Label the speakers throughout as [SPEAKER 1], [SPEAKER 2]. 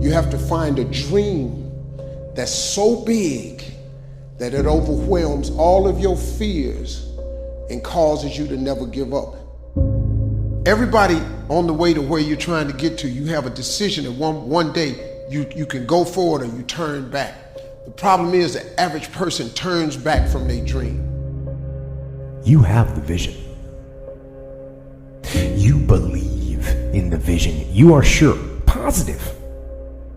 [SPEAKER 1] You have to find a dream that's so big that it overwhelms all of your fears and causes you to never give up. Everybody on the way to where you're trying to get to, you have a decision that one day you can go forward or you turn back. The problem is the average person turns back from their dream.
[SPEAKER 2] You have the vision. You believe in the vision. You are sure, positive,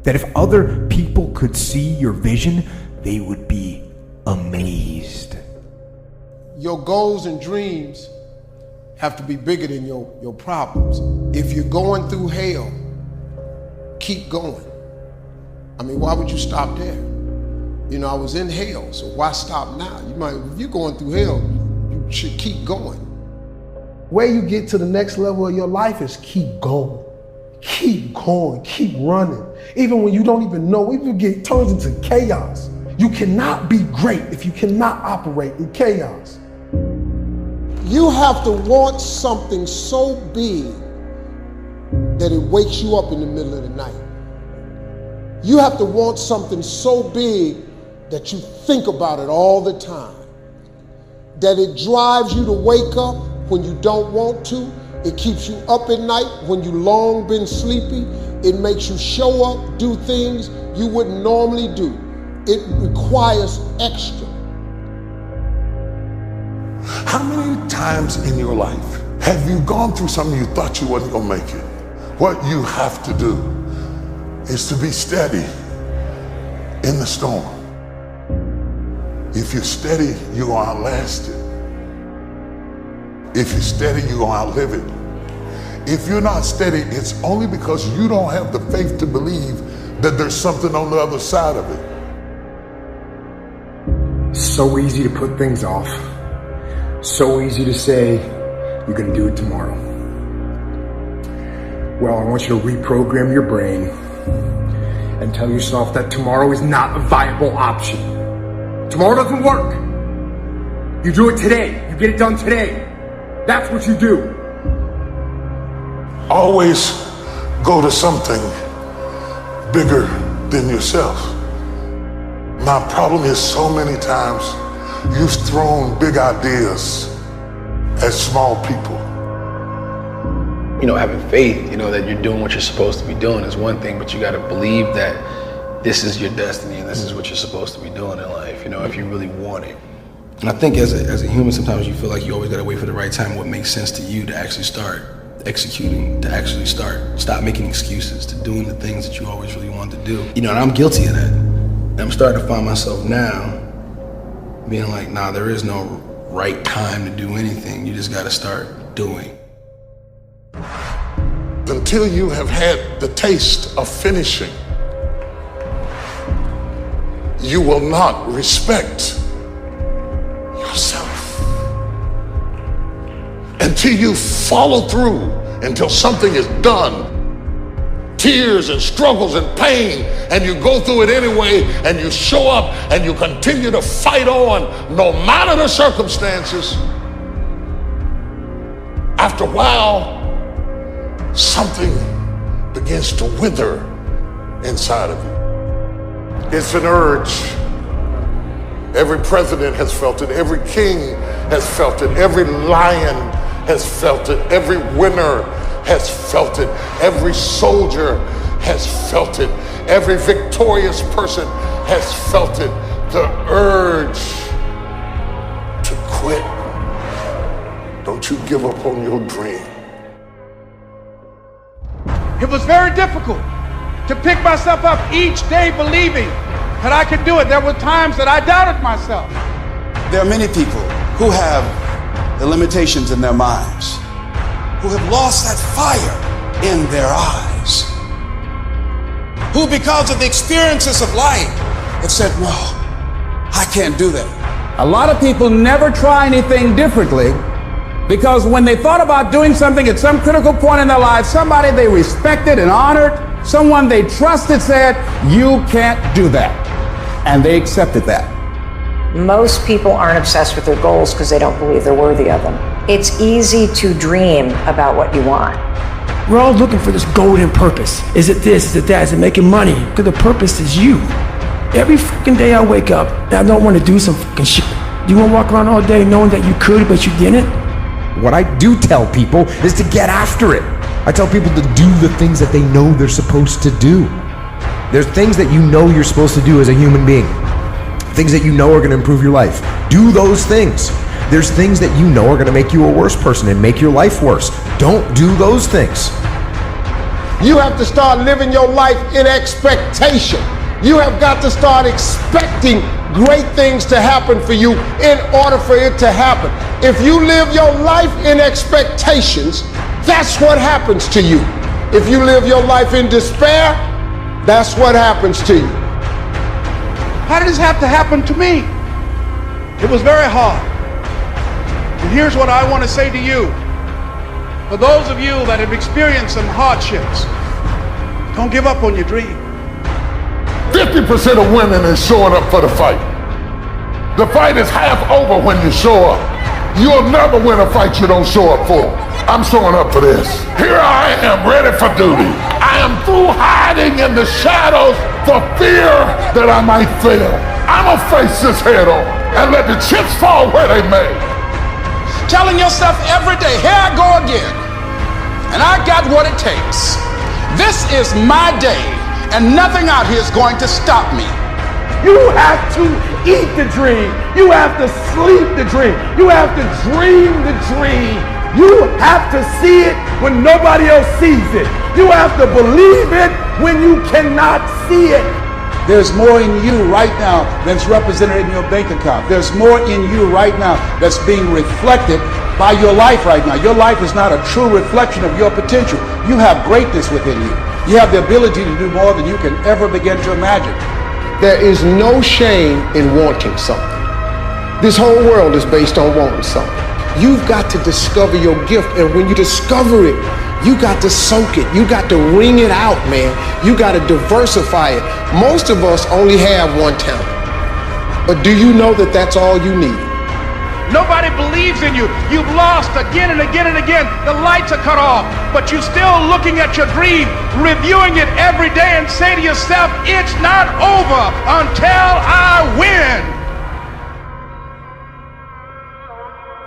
[SPEAKER 2] that if other people could see your vision, they would be amazed.
[SPEAKER 1] Your goals and dreams have to be bigger than your problems. If you're going through hell, keep going. I mean, why would you stop there? You know, I was in hell, so why stop now? If you're going through hell, you should keep going.
[SPEAKER 3] Where you get to the next level of your life is keep going. Keep going, keep running. Even when you don't even know, even it turns into chaos. You cannot be great if you cannot operate in chaos.
[SPEAKER 1] You have to want something so big that it wakes you up in the middle of the night. You have to want something so big that you think about it all the time. That it drives you to wake up when you don't want to. It keeps you up at night when you long been sleepy. It makes you show up, do things you wouldn't normally do. It requires extra.
[SPEAKER 4] How many times in your life have you gone through something you thought you wasn't gonna make it? What you have to do is to be steady in the storm. If you're steady, you're gonna outlast it. If you're steady, you're gonna outlive it. If you're not steady, it's only because you don't have the faith to believe that there's something on the other side of it.
[SPEAKER 5] So easy to put things off. So easy to say, you're gonna do it tomorrow. Well, I want you to reprogram your brain and tell yourself that tomorrow is not a viable option. Tomorrow doesn't work. You do it today. You get it done today. That's what you do.
[SPEAKER 4] Always go to something bigger than yourself. My problem is so many times you've thrown big ideas at small people.
[SPEAKER 6] You know, having faith, you know, that you're doing what you're supposed to be doing is one thing, but you got to believe that this is your destiny and this is what you're supposed to be doing in life, you know, if you really want it. And I think as a human, sometimes you feel like you always got to wait for the right time, what makes sense to you to actually start executing, to actually stop making excuses, to doing the things that you always really wanted to do. You know, and I'm guilty of that. And I'm starting to find myself now being like, nah, there is no right time to do anything. You just got to start doing.
[SPEAKER 4] Until you have had the taste of finishing, you will not respect yourself. Until you follow through, until something is done, tears and struggles and pain, and you go through it anyway, and you show up and you continue to fight on no matter the circumstances. After a while, something begins to wither inside of you. It's an urge. Every president has felt it. Every king has felt it. Every lion has felt it. Every winner has felt it. Every soldier has felt it. Every victorious person has felt it. The urge to quit. Don't you give up on your dream.
[SPEAKER 7] It was very difficult to pick myself up each day believing that I could do it. There were times that I doubted myself.
[SPEAKER 8] There are many people who have the limitations in their minds, who have lost that fire in their eyes, who because of the experiences of life have said, no, I can't do that.
[SPEAKER 9] A lot of people never try anything differently because when they thought about doing something at some critical point in their lives, somebody they respected and honored, someone they trusted said, you can't do that. And they accepted that.
[SPEAKER 10] Most people aren't obsessed with their goals because they don't believe they're worthy of them. It's easy to dream about what you want,
[SPEAKER 11] We're all looking for this golden purpose. Is it this? Is it that? Is it making money? Because the purpose is you. Every fucking day I wake up and I don't want to do some fucking shit. You want to walk around all day knowing that you could, but you didn't?
[SPEAKER 2] What I do tell people is to get after it. I tell people to do the things that they know they're supposed to do. There's things that you know you're supposed to do as a human being. Things that you know are going to improve your life. Do those things. There's things that you know are going to make you a worse person and make your life worse. Don't do those things.
[SPEAKER 1] You have to start living your life in expectation. You have got to start expecting great things to happen for you in order for it to happen. If you live your life in expectations, that's what happens to you. If you live your life in despair, that's what happens to you.
[SPEAKER 7] How did this have to happen to me? It was very hard. And here's what I want to say to you. For those of you that have experienced some hardships, don't give up on your dream.
[SPEAKER 4] 50% of women is showing up for the fight. The fight is half over when you show up. You'll never win a fight you don't show up for. I'm showing up for this. Here I am, ready for duty. I am through hiding in the shadows for fear that I might fail. I'm gonna face this head on and let the chips fall where they may.
[SPEAKER 9] Telling yourself every day, here I go again, and I got what it takes. This is my day, and nothing out here is going to stop me.
[SPEAKER 3] You have to eat the dream. You have to sleep the dream. You have to dream the dream. You have to see it when nobody else sees it. You have to believe it when you cannot see it.
[SPEAKER 9] There's more in you right now than's represented in your bank account. There's more in you right now that's being reflected by your life right now. Your life is not a true reflection of your potential. You have greatness within you. You have the ability to do more than you can ever begin to imagine.
[SPEAKER 1] There is no shame in wanting something. This whole world is based on wanting something. You've got to discover your gift, and when you discover it, you got to soak it. You got to wring it out, man. You got to diversify it. Most of us only have one talent. But do you know that that's all you need?
[SPEAKER 7] Nobody believes in you. You've lost again and again and again. The lights are cut off, but you're still looking at your dream, reviewing it every day, and say to yourself, it's not over until I win.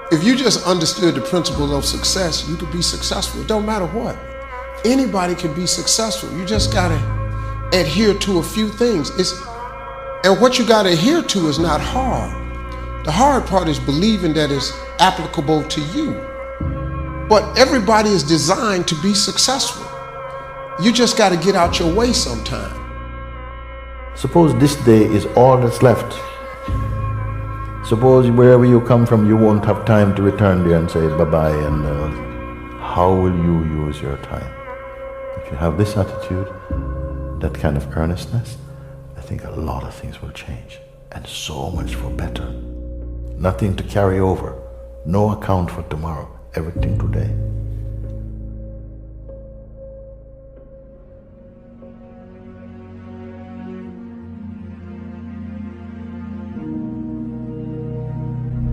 [SPEAKER 1] If you just understood the principle of success, you could be successful. It don't matter what. Anybody can be successful. You just gotta adhere to a few things. And what you gotta adhere to is not hard. The hard part is believing that it's applicable to you. But everybody is designed to be successful. You just gotta get out your way sometime.
[SPEAKER 12] Suppose this day is all that's left. Suppose wherever you come from, you won't have time to return there and say bye-bye, and how will you use your time? If you have this attitude, that kind of earnestness, I think a lot of things will change, and so much for better. Nothing to carry over, no account for tomorrow, everything today.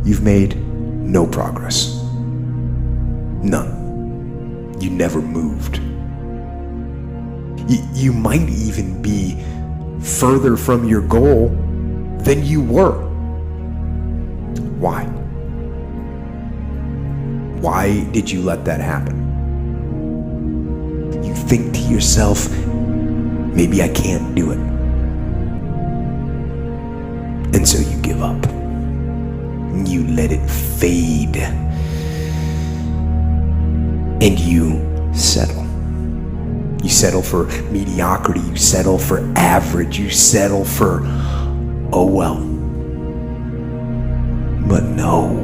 [SPEAKER 2] You've made no progress. None. You never moved. You might even be further from your goal than you were. Why? Why did you let that happen? You think to yourself, maybe I can't do it. And so you give up. You let it fade. And you settle. You settle for mediocrity. You settle for average. You settle for, oh well. But no.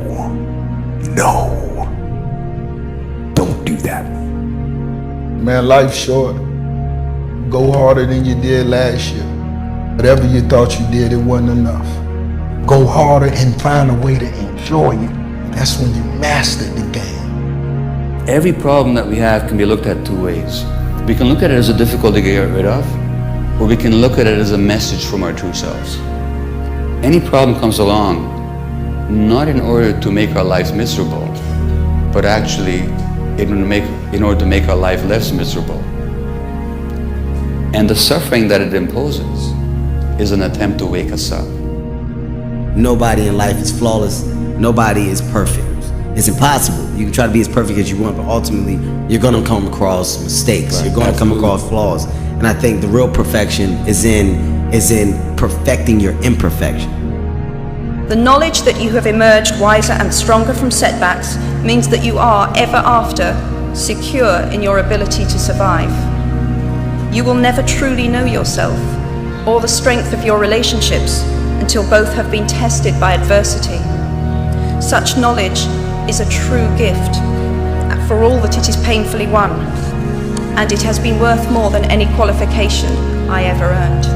[SPEAKER 2] Don't do that.
[SPEAKER 3] Man, life's short. Go harder than you did last year. Whatever you thought you did, it wasn't enough. Go harder and find a way to enjoy it. That's when you mastered the game.
[SPEAKER 13] Every problem that we have can be looked at two ways. We can look at it as a difficulty to get rid of, or we can look at it as a message from our true selves. Any problem comes along not in order to make our lives miserable, but actually in order to make our life less miserable. And the suffering that it imposes is an attempt to wake us up.
[SPEAKER 14] Nobody in life is flawless. Nobody is perfect. It's impossible. You can try to be as perfect as you want, but ultimately you're going to come across mistakes.
[SPEAKER 13] Right.
[SPEAKER 14] You're going to come across flaws. And I think the real perfection is in perfecting your imperfection.
[SPEAKER 15] The knowledge that you have emerged wiser and stronger from setbacks means that you are ever after secure in your ability to survive. You will never truly know yourself or the strength of your relationships until both have been tested by adversity. Such knowledge is a true gift for all that it is painfully won, and it has been worth more than any qualification I ever earned.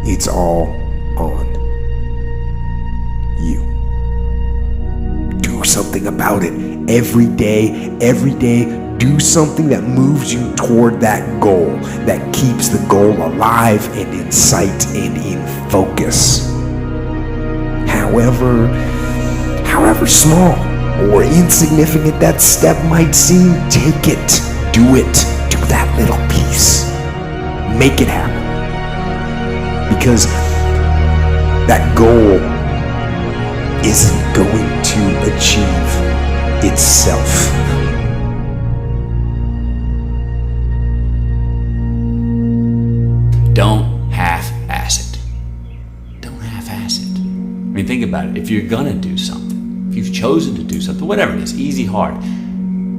[SPEAKER 2] It's all on you. Do something about it. Every day, do something that moves you toward that goal, that keeps the goal alive and in sight and in focus. However small or insignificant that step might seem, take it, do that little piece. Make it happen. Because that goal isn't going to achieve itself.
[SPEAKER 13] Don't half-ass it. Don't half-ass it. I mean, think about it. If you're gonna do something, if you've chosen to do something, whatever it is, easy, hard,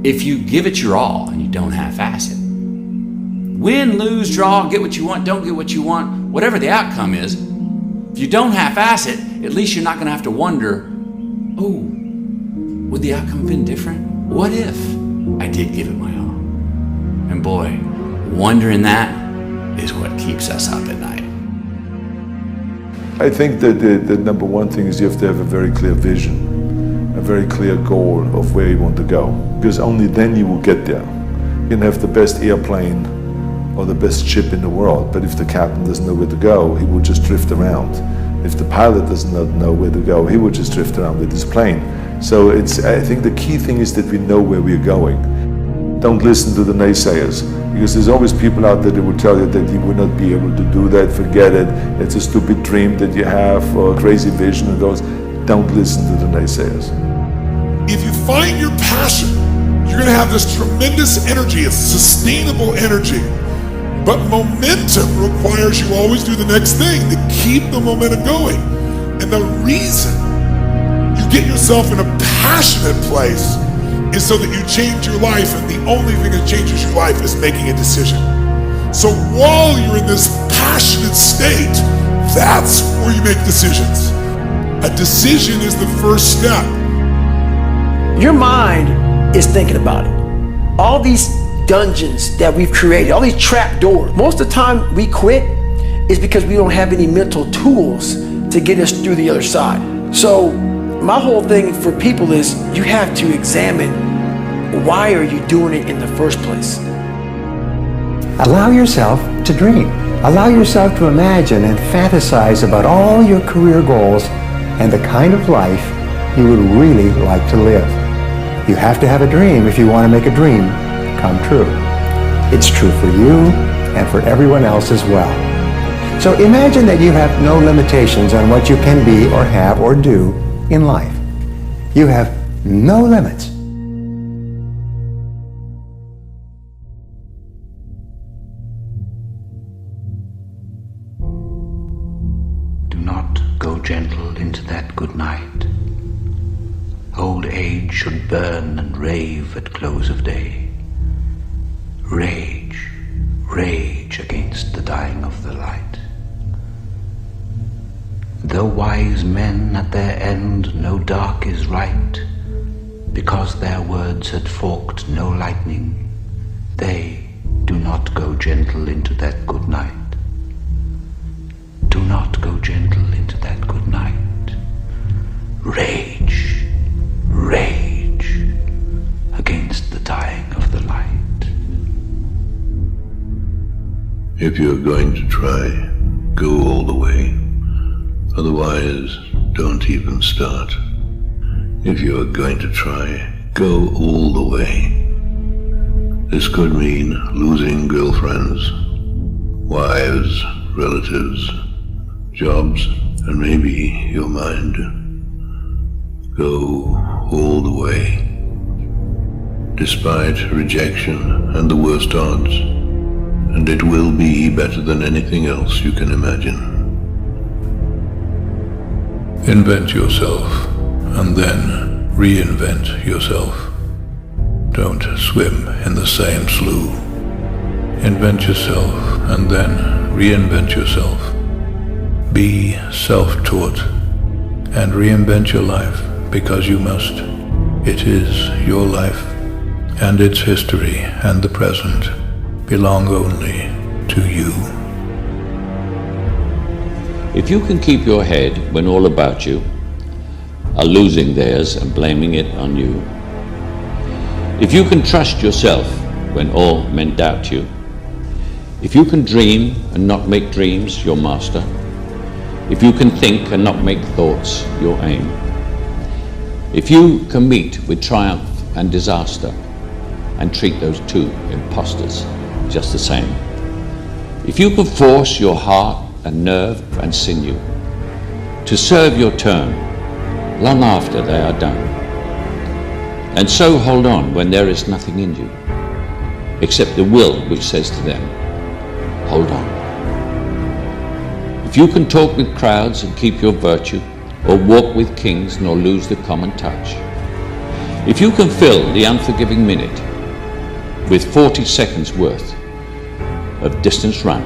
[SPEAKER 13] if you give it your all and you don't half-ass it, win, lose, draw, get what you want, don't get what you want, whatever the outcome is, if you don't half-ass it, at least you're not gonna have to wonder, oh, would the outcome have been different? What if I did give it my all? And boy, wondering that is what keeps us up at night.
[SPEAKER 16] I think that the number one thing is you have to have a very clear vision, a very clear goal of where you want to go, because only then you will get there. You can have the best airplane or the best ship in the world, but if the captain doesn't know where to go, he will just drift around. If the pilot doesn't know where to go, he will just drift around with his plane. So I think the key thing is that we know where we're going. Don't listen to the naysayers, because there's always people out there that will tell you that you will not be able to do that, forget it, it's a stupid dream that you have, or a crazy vision and those. Don't listen to the naysayers.
[SPEAKER 4] If you find your passion, you're gonna have this tremendous energy. It's sustainable energy. But momentum requires you always do the next thing to keep the momentum going. And the reason you get yourself in a passionate place is so that you change your life, and the only thing that changes your life is making a decision. So while you're in this passionate state, that's where you make decisions. A decision is the first step.
[SPEAKER 11] Your mind is thinking about it. All these dungeons that we've created, all these trap doors, most of the time we quit is because we don't have any mental tools to get us through the other side. So my whole thing for people is you have to examine, why are you doing it in the first place?
[SPEAKER 17] Allow yourself to dream. Allow yourself to imagine and fantasize about all your career goals and the kind of life you would really like to live. You have to have a dream if you want to make a dream come true. It's true for you and for everyone else as well. So imagine that you have no limitations on what you can be or have or do in life. You have no limits.
[SPEAKER 18] Do not go gentle into that good night. Old age should burn and rave at close of day. Rage, rage against the dying of the light. Though wise men at their end know dark is right, because their words had forked no lightning, they do not go gentle into that good night. Do not go gentle into that good night. Rage, rage against the dying of the light.
[SPEAKER 19] If you're going to try, go all the way. Otherwise, don't even start. If you are going to try, Go all the way. This could mean losing girlfriends, wives, relatives, jobs, and maybe your mind. Go all the way. Despite rejection and the worst odds, and it will be better than anything else you can imagine. Invent yourself, and then reinvent yourself. Don't swim in the same slough. Invent yourself, and then reinvent yourself. Be self-taught, and reinvent your life, because you must. It is your life, and its history and the present belong only to you.
[SPEAKER 20] If you can keep your head when all about you are losing theirs and blaming it on you, if you can trust yourself when all men doubt you, if you can dream and not make dreams your master, if you can think and not make thoughts your aim, if you can meet with triumph and disaster and treat those two impostors just the same, if you can force your heart and nerve and sinew to serve your turn long after they are done, and so hold on when there is nothing in you except the will which says to them, hold on. If you can talk with crowds and keep your virtue, or walk with kings nor lose the common touch, if you can fill the unforgiving minute with 40 seconds worth of distance run,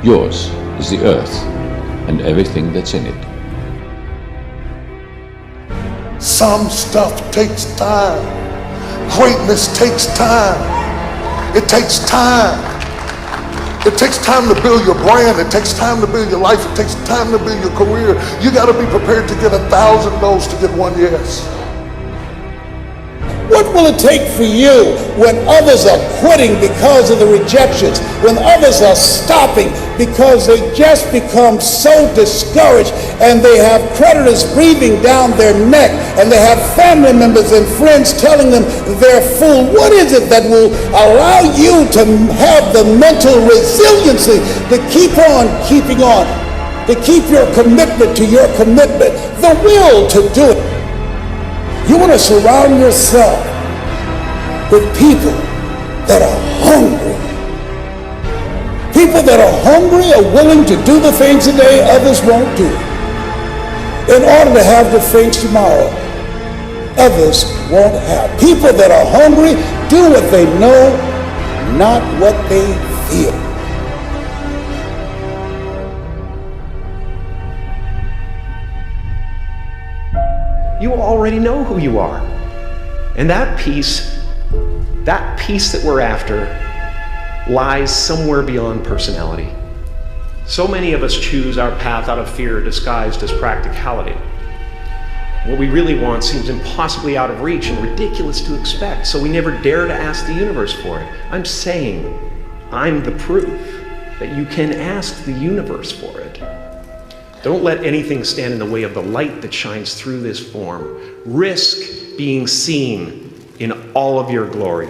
[SPEAKER 20] yours is the earth and everything that's in it.
[SPEAKER 4] Some stuff takes time. Greatness takes time. It takes time. It takes time to build your brand. It takes time to build your life. It takes time to build your career. You got to be prepared to get 1,000 no's to get one yes.
[SPEAKER 21] What will it take for you when others are quitting because of the rejections, when others are stopping because they just become so discouraged and they have creditors breathing down their neck and they have family members and friends telling them they're full? What is it that will allow you to have the mental resiliency to keep on keeping on, to keep your commitment to your commitment, the will to do it? You want to surround yourself with people that are hungry. People that are hungry are willing to do the things today others won't do in order to have the things tomorrow others won't have. People that are hungry do what they know, not what they feel.
[SPEAKER 22] You already know who you are. And that peace that we're after lies somewhere beyond personality. So many of us choose our path out of fear disguised as practicality. What we really want seems impossibly out of reach and ridiculous to expect, so we never dare to ask the universe for it. I'm saying I'm the proof that you can ask the universe for it. Don't let anything stand in the way of the light that shines through this form. Risk being seen in all of your glory.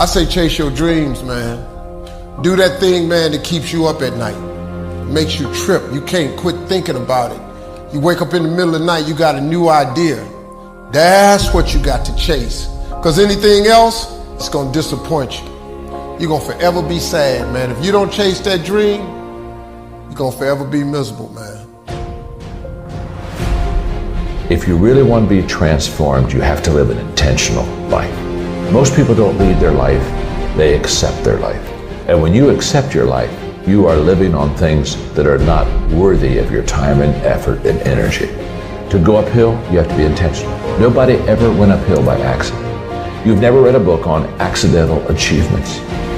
[SPEAKER 1] I say chase your dreams, man. Do that thing, man, that keeps you up at night. Makes you trip. You can't quit thinking about it. You wake up in the middle of the night, you got a new idea. That's what you got to chase. Because anything else, it's going to disappoint you. You're going to forever be sad, man. If you don't chase that dream, you're going to forever be miserable, man.
[SPEAKER 5] If you really want to be transformed, you have to live an intentional life. Most people don't lead their life, they accept their life. And when you accept your life, you are living on things that are not worthy of your time and effort and energy. To go uphill, you have to be intentional. Nobody ever went uphill by accident. You've never read a book on accidental achievements.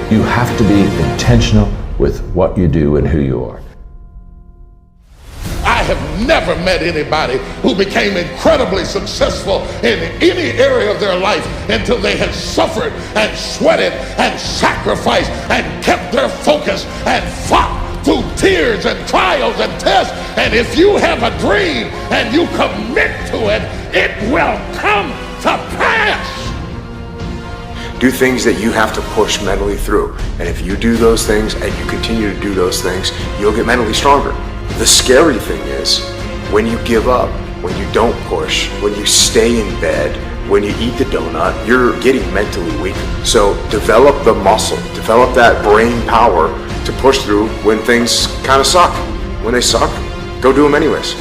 [SPEAKER 5] You have to be intentional with what you do and who you are.
[SPEAKER 4] I have never met anybody who became incredibly successful in any area of their life until they had suffered and sweated and sacrificed and kept their focus and fought through tears and trials and tests. And if you have a dream and you commit to it, it will come to pass.
[SPEAKER 2] Do things that you have to push mentally through. And if you do those things and you continue to do those things, you'll get mentally stronger. The scary thing is when you give up, when you don't push, when you stay in bed, when you eat the donut, you're getting mentally weaker. So develop the muscle, develop that brain power to push through when things kind of suck. When they suck, go do them anyways.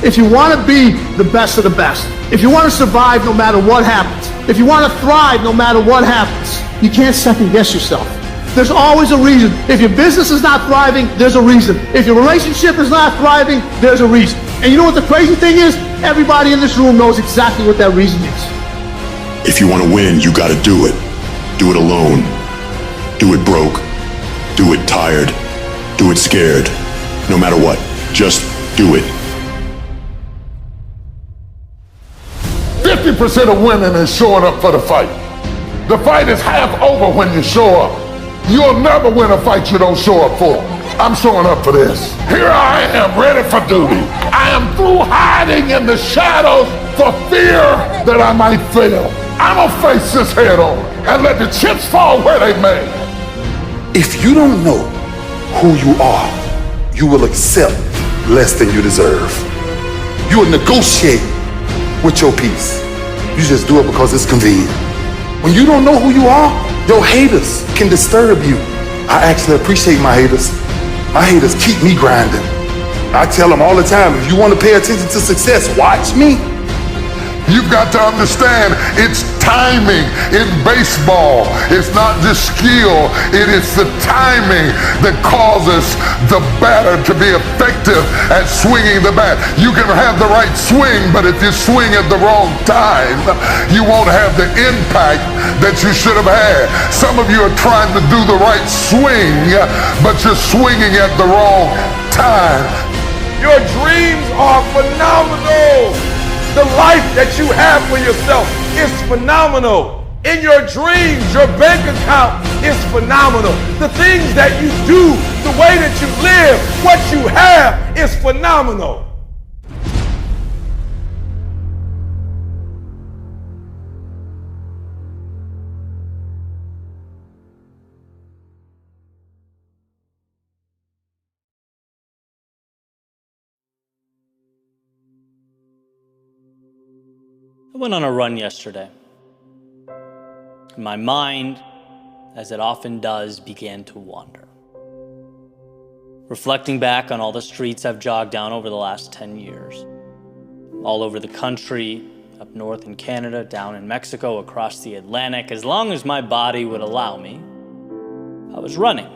[SPEAKER 3] If you want to be the best of the best, if you want to survive no matter what happens, if you want to thrive no matter what happens, you can't second guess yourself. There's always a reason. If your business is not thriving, there's a reason. If your relationship is not thriving, there's a reason. And you know what the crazy thing is? Everybody in this room knows exactly what that reason is.
[SPEAKER 6] If you want to win, you got to do it. Do it alone. Do it broke. Do it tired. Do it scared. No matter what, just do it.
[SPEAKER 4] 50% of winning is showing up for the fight. The fight is half over when you show up. You'll never win a fight you don't show up for. I'm showing up for this. Here I am, ready for duty. I am through hiding in the shadows for fear that I might fail. I'm gonna face this head on and let the chips fall where they may.
[SPEAKER 6] If you don't know who you are, you will accept less than you deserve. You will negotiate with your peace. You just do it because it's convenient. When you don't know who you are, your haters can disturb you. I actually appreciate my haters. My haters keep me grinding. I tell them all the time, if you want to pay attention to success, watch me.
[SPEAKER 4] You've got to understand it's timing in baseball. It's not just skill, it is the timing that causes the batter to be effective at swinging the bat. You can have the right swing, but if you swing at the wrong time, you won't have the impact that you should have had. Some of you are trying to do the right swing, but you're swinging at the wrong time.
[SPEAKER 23] Your dreams are phenomenal. The life that you have for yourself is phenomenal. In your dreams, your bank account is phenomenal. The things that you do, the way that you live, what you have is phenomenal.
[SPEAKER 24] I went on a run yesterday. My mind, as it often does, began to wander. Reflecting back on all the streets I've jogged down over the last 10 years, all over the country, up north in Canada, down in Mexico, across the Atlantic, as long as my body would allow me, I was running.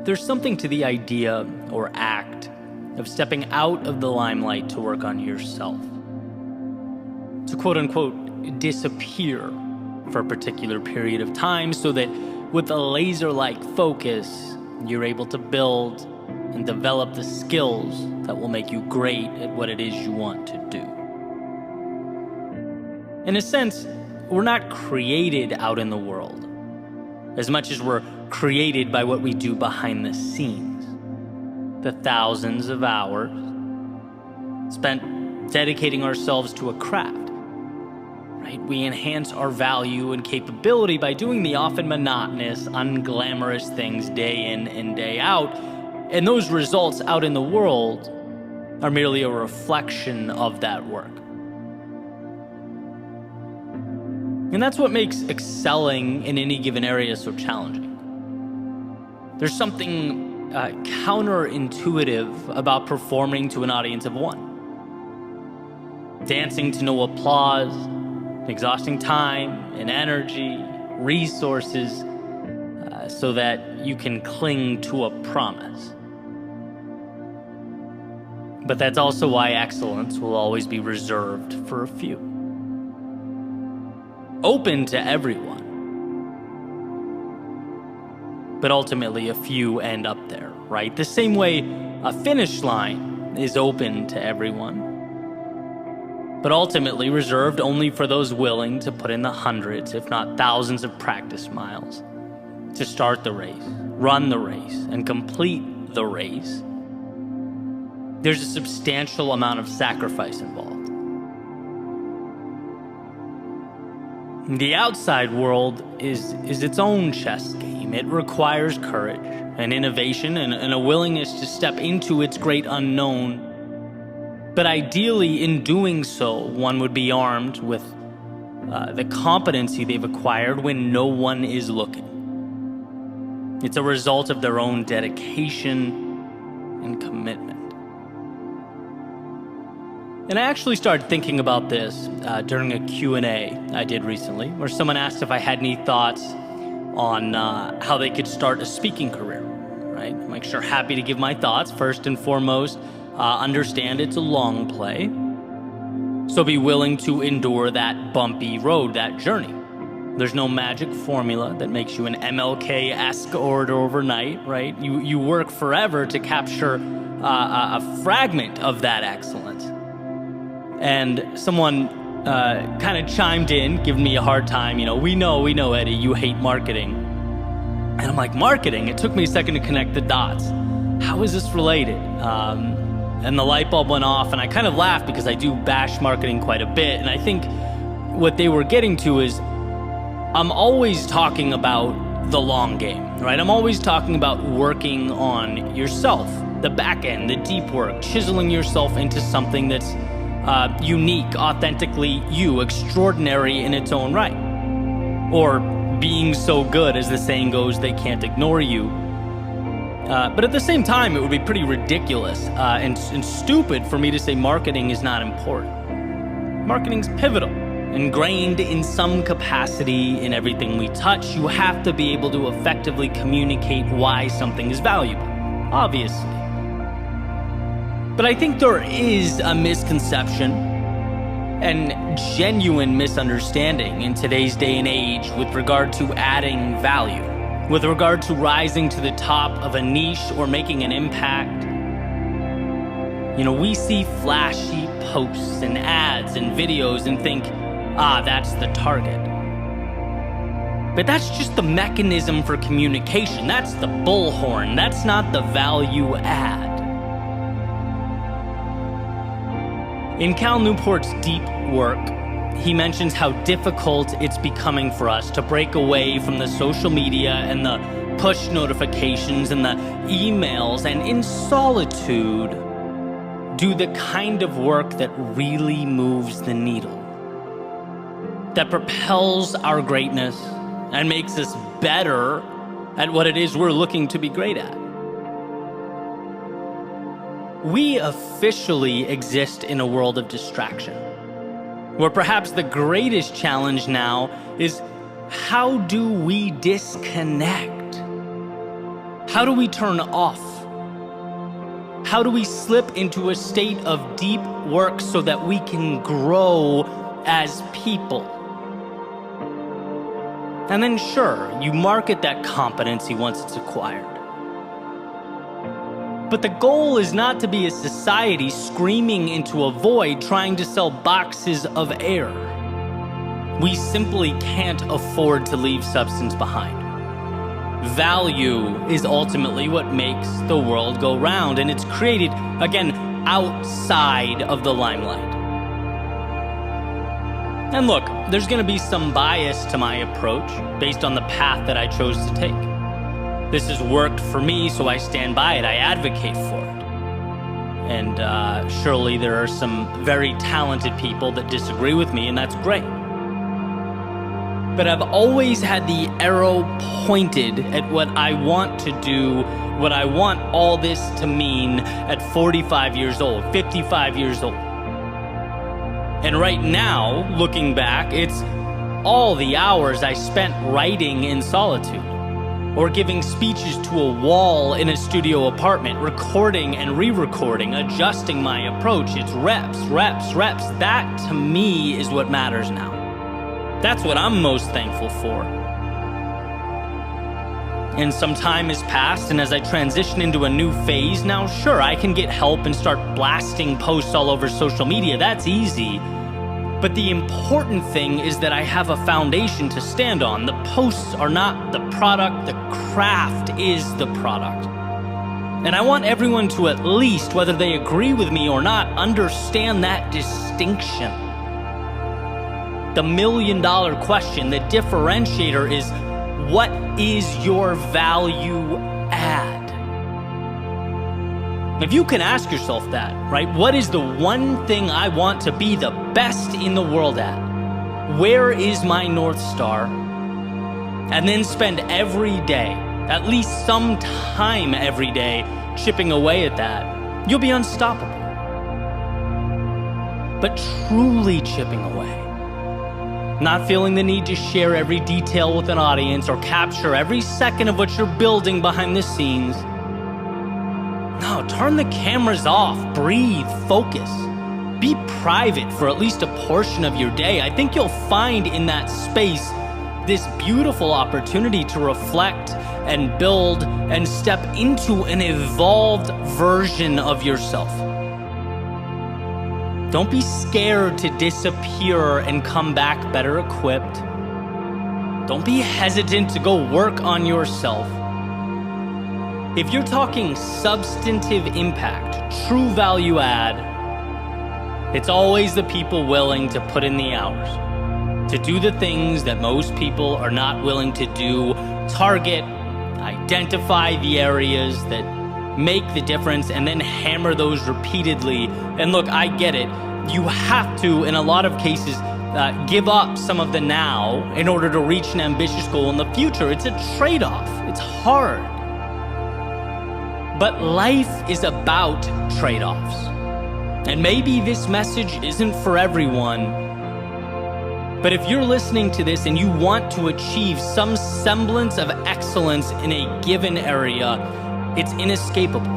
[SPEAKER 24] There's something to the idea or act of stepping out of the limelight to work on yourself. To quote-unquote disappear for a particular period of time so that with a laser-like focus, you're able to build and develop the skills that will make you great at what it is you want to do. In a sense, we're not created out in the world, as much as we're created by what we do behind the scenes. The thousands of hours spent dedicating ourselves to a craft. Right? We enhance our value and capability by doing the often monotonous, unglamorous things day in and day out, and those results out in the world are merely a reflection of that work. And that's what makes excelling in any given area so challenging. There's something counterintuitive about performing to an audience of one. Dancing to no applause, exhausting time and energy, resources, so that you can cling to a promise. But that's also why excellence will always be reserved for a few. Open to everyone. But ultimately, a few end up there, right? The same way a finish line is open to everyone, but ultimately reserved only for those willing to put in the hundreds, if not thousands of practice miles to start the race, run the race, and complete the race. There's a substantial amount of sacrifice involved. The outside world is its own chess game. It requires courage and innovation and a willingness to step into its great unknown. But ideally, in doing so, one would be armed with the competency they've acquired when no one is looking. It's a result of their own dedication and commitment. And I actually started thinking about this during a Q&A I did recently, where someone asked if I had any thoughts on how they could start a speaking career, right? I'm like, sure, happy to give my thoughts. First and foremost, understand it's a long play, so be willing to endure that bumpy road, that journey. There's no magic formula that makes you an MLK-esque orator overnight, right? You work forever to capture a fragment of that excellence. And someone kind of chimed in, giving me a hard time. You know, we know, Eddie, you hate marketing. And I'm like, marketing? It took me a second to connect the dots. How is this related? And the light bulb went off, and I kind of laughed because I do bash marketing quite a bit. And I think what they were getting to is I'm always talking about the long game, right? I'm always talking about working on yourself, the back end, the deep work, chiseling yourself into something that's unique, authentically you, extraordinary in its own right. Or being so good, as the saying goes, they can't ignore you. But at the same time, it would be pretty ridiculous and stupid for me to say marketing is not important. Marketing's pivotal, ingrained in some capacity in everything we touch. You have to be able to effectively communicate why something is valuable, obviously. But I think there is a misconception and genuine misunderstanding in today's day and age with regard to adding value, with regard to rising to the top of a niche or making an impact. You know, we see flashy posts and ads and videos and think, that's the target. But that's just the mechanism for communication. That's the bullhorn. That's not the value add. In Cal Newport's deep work, he mentions how difficult it's becoming for us to break away from the social media and the push notifications and the emails, and in solitude, do the kind of work that really moves the needle, that propels our greatness and makes us better at what it is we're looking to be great at. We officially exist in a world of distraction, where perhaps the greatest challenge now is, how do we disconnect? How do we turn off? How do we slip into a state of deep work so that we can grow as people? And then sure, you market that competency once it's acquired. But the goal is not to be a society screaming into a void trying to sell boxes of air. We simply can't afford to leave substance behind. Value is ultimately what makes the world go round, and it's created, again, outside of the limelight. And look, there's going to be some bias to my approach based on the path that I chose to take. This has worked for me, so I stand by it. I advocate for it. And surely there are some very talented people that disagree with me, and that's great. But I've always had the arrow pointed at what I want to do, what I want all this to mean at 45 years old, 55 years old. And right now, looking back, it's all the hours I spent writing in solitude, or giving speeches to a wall in a studio apartment, recording and re-recording, adjusting my approach. It's reps, reps, reps. That, to me, is what matters now. That's what I'm most thankful for. And some time has passed, and as I transition into a new phase now, sure, I can get help and start blasting posts all over social media. That's easy. But the important thing is that I have a foundation to stand on. The posts are not the product, the craft is the product. And I want everyone to at least, whether they agree with me or not, understand that distinction. The million-dollar question, the differentiator is, what is your value add? If you can ask yourself that, right? What is the one thing I want to be the best in the world at? Where is my North Star? And then spend every day, at least some time every day, chipping away at that. You'll be unstoppable. But truly chipping away. Not feeling the need to share every detail with an audience or capture every second of what you're building behind the scenes. No, turn the cameras off, breathe, focus. Be private for at least a portion of your day. I think you'll find in that space this beautiful opportunity to reflect and build and step into an evolved version of yourself. Don't be scared to disappear and come back better equipped. Don't be hesitant to go work on yourself. If you're talking substantive impact, true value add, it's always the people willing to put in the hours, to do the things that most people are not willing to do, target, identify the areas that make the difference, and then hammer those repeatedly. And look, I get it. You have to, in a lot of cases, give up some of the now in order to reach an ambitious goal in the future. It's a trade-off. It's hard. But life is about trade-offs. And maybe this message isn't for everyone, but if you're listening to this and you want to achieve some semblance of excellence in a given area, it's inescapable.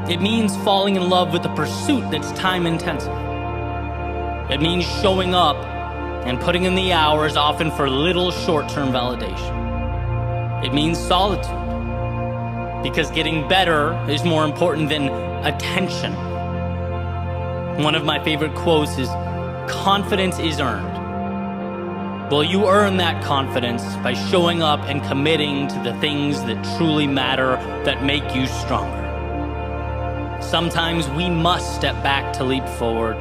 [SPEAKER 24] It means falling in love with a pursuit that's time-intensive. It means showing up and putting in the hours, often for little short-term validation. It means solitude, because getting better is more important than attention. One of my favorite quotes is, "Confidence is earned." Well, you earn that confidence by showing up and committing to the things that truly matter, that make you stronger. Sometimes we must step back to leap forward,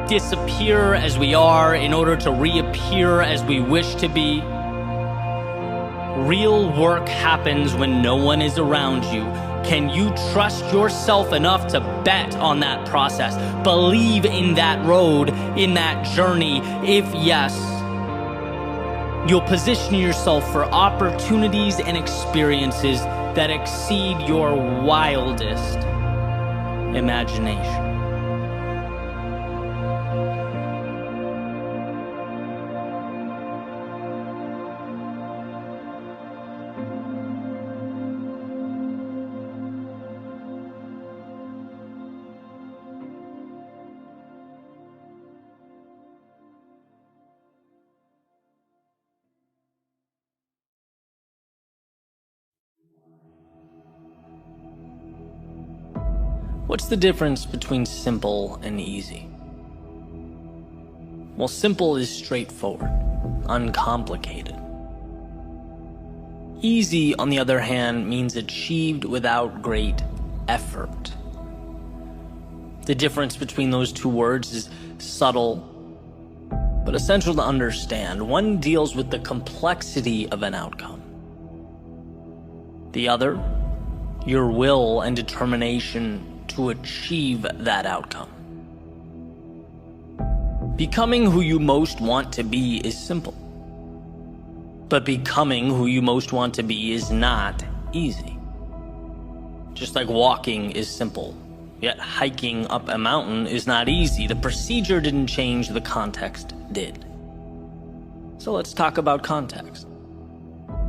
[SPEAKER 24] disappear as we are in order to reappear as we wish to be. Real work happens when no one is around you. Can you trust yourself enough to bet on that process? Believe in that road, in that journey? If yes, you'll position yourself for opportunities and experiences that exceed your wildest imagination. What's the difference between simple and easy? Well, simple is straightforward, uncomplicated. Easy, on the other hand, means achieved without great effort. The difference between those two words is subtle, but essential to understand. One deals with the complexity of an outcome. The other, your will and determination to achieve that outcome. Becoming who you most want to be is simple. But becoming who you most want to be is not easy. Just like walking is simple, yet hiking up a mountain is not easy. The procedure didn't change, the context did. So let's talk about context.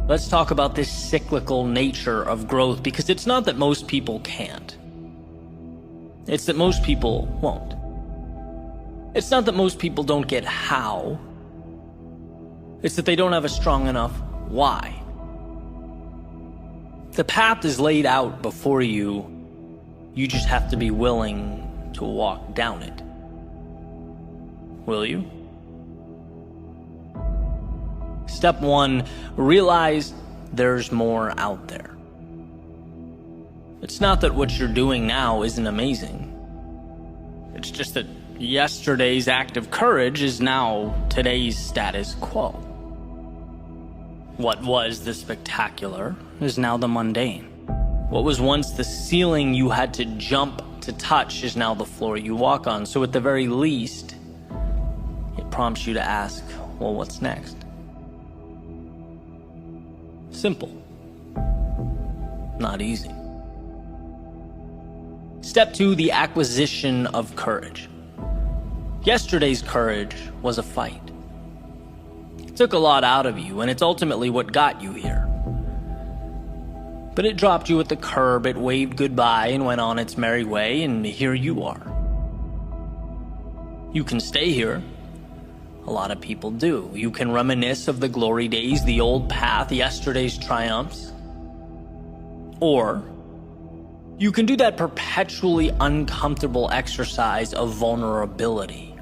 [SPEAKER 24] Let's talk about this cyclical nature of growth, because it's not that most people can't. It's that most people won't. It's not that most people don't get how. It's that they don't have a strong enough why. The path is laid out before you. You just have to be willing to walk down it. Will you? Step 1, realize there's more out there. It's not that what you're doing now isn't amazing. It's just that yesterday's act of courage is now today's status quo. What was the spectacular is now the mundane. What was once the ceiling you had to jump to touch is now the floor you walk on. So at the very least, it prompts you to ask, well, what's next? Simple. Not easy. Step 2, the acquisition of courage. Yesterday's courage was a fight. It took a lot out of you, and it's ultimately what got you here. But it dropped you at the curb, it waved goodbye and went on its merry way, and here you are. You can stay here. A lot of people do. You can reminisce of the glory days, the old path, yesterday's triumphs. Or you can do that perpetually uncomfortable exercise of vulnerability.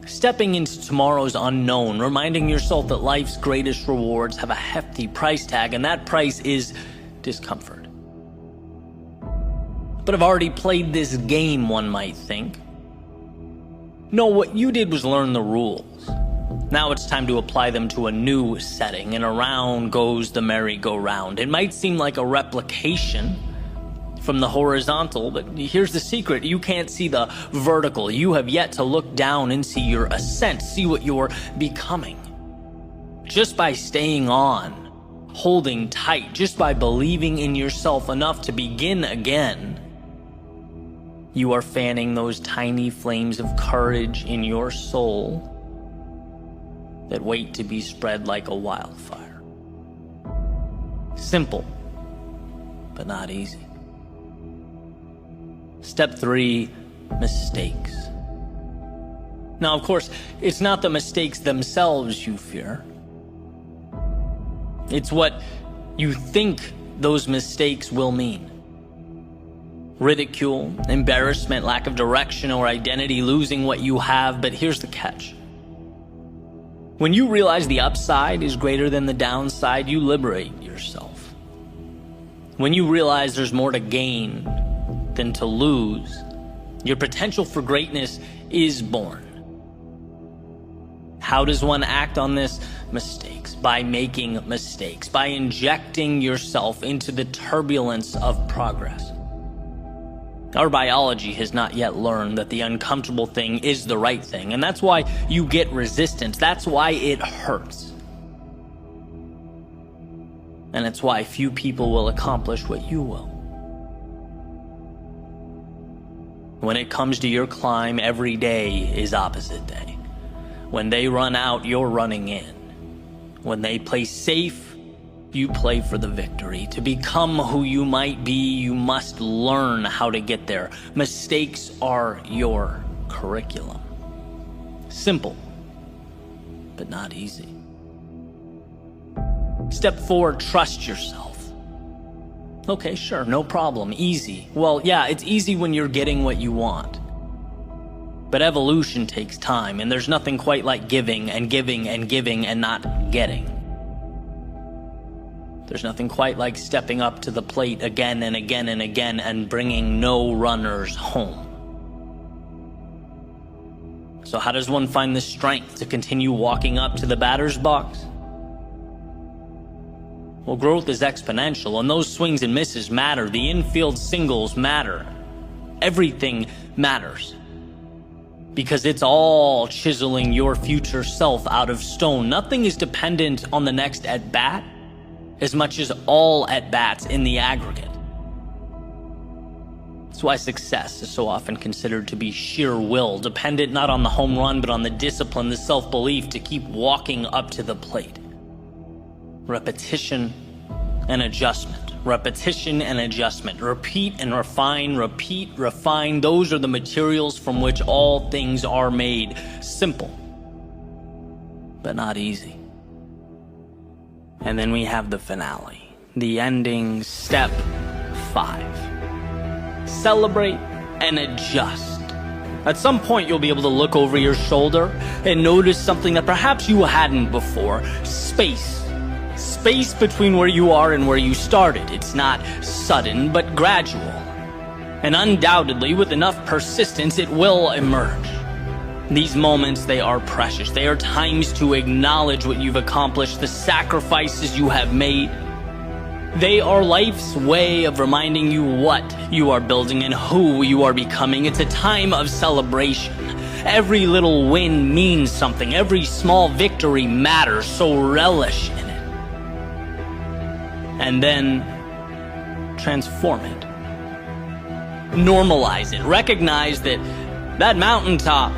[SPEAKER 24] Stepping into tomorrow's unknown, reminding yourself that life's greatest rewards have a hefty price tag, and that price is discomfort. But I've already played this game, one might think. No, what you did was learn the rules. Now it's time to apply them to a new setting, and around goes the merry-go-round. It might seem like a replication from the horizontal, but here's the secret. You can't see the vertical. You have yet to look down and see your ascent, see what you're becoming. Just by staying on, holding tight, just by believing in yourself enough to begin again, you are fanning those tiny flames of courage in your soul that wait to be spread like a wildfire. Simple, but not easy. Step 3, mistakes. Now, of course, it's not the mistakes themselves you fear. It's what you think those mistakes will mean. Ridicule, embarrassment, lack of direction or identity, losing what you have. But here's the catch. When you realize the upside is greater than the downside, you liberate yourself. When you realize there's more to gain than to lose, your potential for greatness is born. How does one act on this? Mistakes. By making mistakes. By injecting yourself into the turbulence of progress. Our biology has not yet learned that the uncomfortable thing is the right thing, and that's why you get resistance. That's why it hurts. And it's why few people will accomplish what you will. When it comes to your climb, every day is opposite day. When they run out, you're running in. When they play safe, you play for the victory. To become who you might be, you must learn how to get there. Mistakes are your curriculum. Simple, but not easy. Step 4, trust yourself. Okay, sure, no problem, easy. Well, yeah, it's easy when you're getting what you want. But evolution takes time, and there's nothing quite like giving and giving and giving and not getting. There's nothing quite like stepping up to the plate again and again and again and bringing no runners home. So how does one find the strength to continue walking up to the batter's box? Well, growth is exponential, and those swings and misses matter. The infield singles matter. Everything matters. Because it's all chiseling your future self out of stone. Nothing is dependent on the next at-bat as much as all at-bats in the aggregate. That's why success is so often considered to be sheer will, dependent not on the home run, but on the discipline, the self-belief to keep walking up to the plate. Repetition and adjustment. Repetition and adjustment. Repeat and refine, repeat, refine. Those are the materials from which all things are made. Simple, but not easy. And then we have the finale. The ending, step 5. Celebrate and adjust. At some point you'll be able to look over your shoulder and notice something that perhaps you hadn't before. Space. Space between where you are and where you started. It's not sudden, but gradual. And undoubtedly, with enough persistence, it will emerge. These moments, they are precious. They are times to acknowledge what you've accomplished, the sacrifices you have made. They are life's way of reminding you what you are building and who you are becoming. It's a time of celebration. Every little win means something. Every small victory matters, so relish in it. And then transform it. Normalize it. Recognize that that mountaintop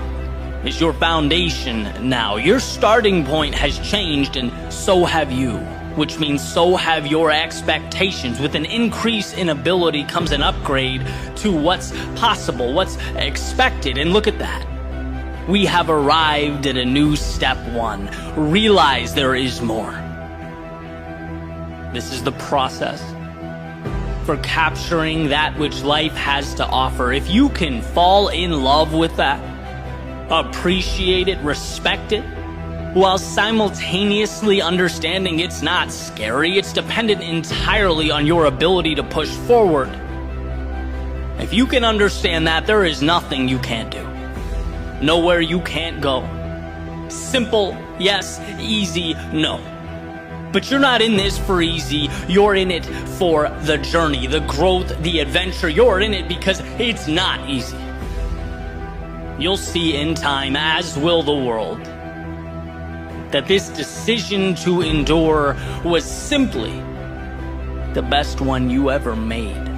[SPEAKER 24] is your foundation now. Your starting point has changed, and so have you, which means so have your expectations. With an increase in ability comes an upgrade to what's possible, what's expected, and look at that. We have arrived at a new step 1. Realize there is more. This is the process for capturing that which life has to offer. If you can fall in love with that, appreciate it, respect it, while simultaneously understanding it's not scary, it's dependent entirely on your ability to push forward. If you can understand that, there is nothing you can't do. Nowhere you can't go. Simple, yes. Easy, no. But you're not in this for easy. You're in it for the journey, the growth, the adventure. You're in it because it's not easy. You'll see in time, as will the world, that this decision to endure was simply the best one you ever made.